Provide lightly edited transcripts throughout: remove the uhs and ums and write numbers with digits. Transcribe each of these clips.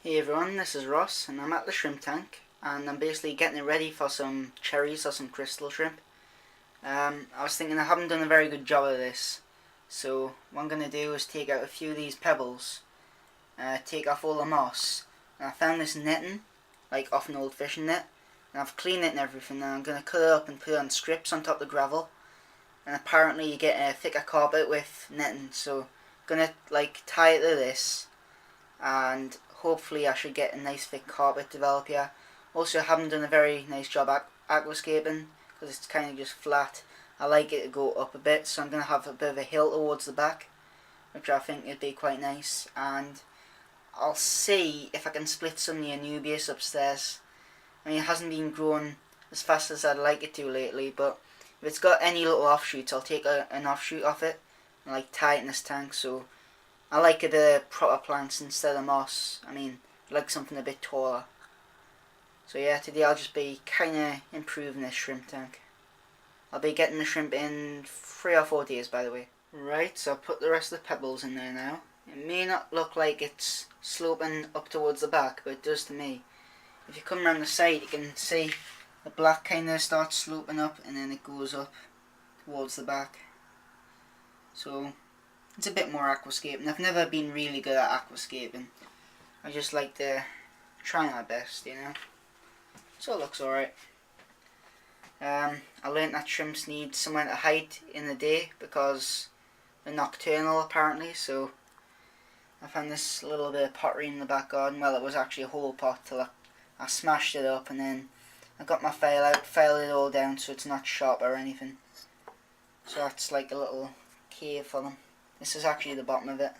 Hey everyone, this is Ross and I'm at the shrimp tank and I'm basically getting it ready for some cherries or some crystal shrimp. I was thinking I haven't done a very good job of this, so what I'm going to do is take out a few of these pebbles, take off all the moss, and I found this netting, like off an old fishing net, and I've cleaned it and everything. Now I'm going to cut it up and put it on strips on top of the gravel, and apparently you get a thicker carpet with netting, so I'm going to tie it to this and hopefully I should get a nice thick carpet develop here. Also, I haven't done a very nice job aquascaping because it's kind of just flat. I like it to go up a bit, so I'm going to have a bit of a hill towards the back, which I think would be quite nice. And I'll see if I can split some of the anubias upstairs. I mean, it hasn't been growing as fast as I'd like it to lately, but if it's got any little offshoots, I'll take an offshoot off it and tie it in this tank. So I like a bit of proper plants instead of moss. I mean, I like something a bit taller. So yeah, today I'll just be kind of improving this shrimp tank. I'll be getting the shrimp in 3 or 4 days, by the way. Right, so I'll put the rest of the pebbles in there now. It may not look like it's sloping up towards the back, but it does to me. If you come around the side, you can see the black kind of starts sloping up and then it goes up towards the back. So it's a bit more aquascaping. I've never been really good at aquascaping. I just like to try my best, you know. So it looks alright. I learnt that shrimps need somewhere to hide in the day because they're nocturnal apparently, so I found this little bit of pottery in the back garden. Well, it was actually a whole pot till I smashed it up, and then I got my file out, filed it all down so it's not sharp or anything. So that's like a little cave for them. This is actually the bottom of it.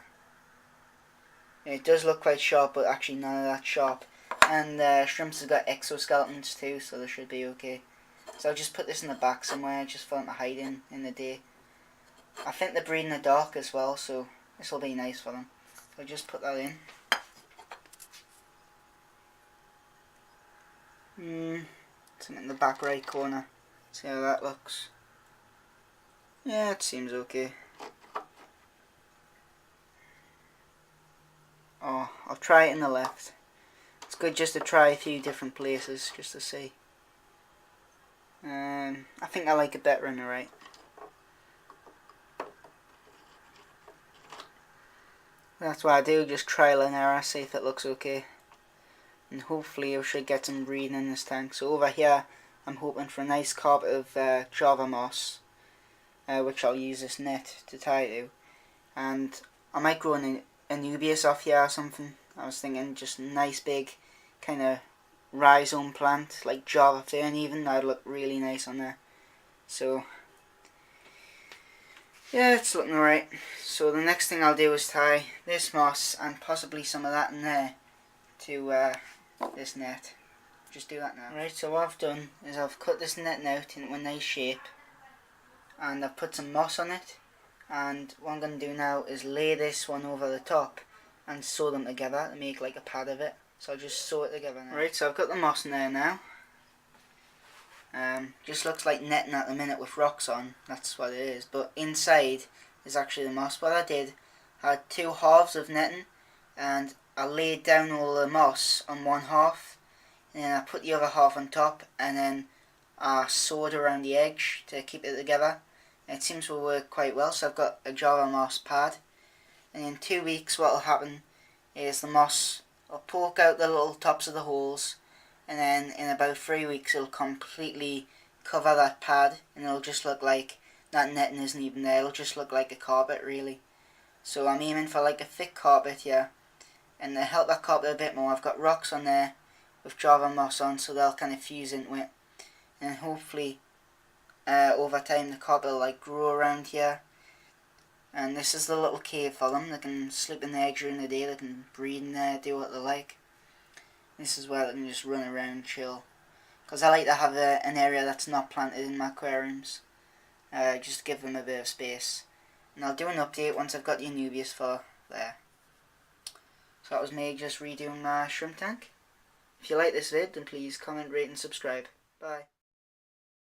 It does look quite sharp, but actually none of that sharp. And shrimps have got exoskeletons too, so they should be okay. So I'll just put this in the back somewhere, just for them to hide in the day. I think they're breeding in the dark as well, so this will be nice for them. So I'll just put that in. Something in the back right corner. See how that looks. Yeah, it seems okay. Oh, I'll try it in the left. It's good just to try a few different places, just to see. I think I like it better in the right. That's what I do, just trial and error, see if it looks okay. And hopefully I should get some breeding in this tank. So over here, I'm hoping for a nice carpet of Java moss, which I'll use this net to tie to. And I might grow an anubias off here or something. I was thinking just a nice big kind of rhizome plant, like Java fern even. That would look really nice on there. So yeah, it's looking alright. So the next thing I'll do is tie this moss and possibly some of that in there to this net. Just do that now. Right, so what I've done is I've cut this net out into a nice shape and I've put some moss on it. And what I'm going to do now is lay this one over the top and sew them together to make like a pad of it. So I'll just sew it together now. Right, so I've got the moss in there now. Just looks like netting at the minute with rocks on, that's what it is. But inside is actually the moss. What I did, I had 2 halves of netting and I laid down all the moss on one half. And then I put the other half on top and then I sewed around the edge to keep it together. It seems to work quite well, so I've got a Java moss pad. And in 2 weeks what will happen is the moss will poke out the little tops of the holes, and then in about 3 weeks it'll completely cover that pad and it'll just look like that netting isn't even there. It'll just look like a carpet really. So I'm aiming for like a thick carpet here, and to help that carpet a bit more I've got rocks on there with Java moss on, so they'll kind of fuse into it, and hopefully over time the carpet will grow around here. And this is the little cave for them. They can sleep in there during the day, they can breed in there, do what they like. This is where they can just run around, chill. Because I like to have an area that's not planted in my aquariums, just to give them a bit of space. And I'll do an update once I've got the anubias for there. So that was me just redoing my shrimp tank. If you like this vid, then please comment, rate and subscribe. Bye.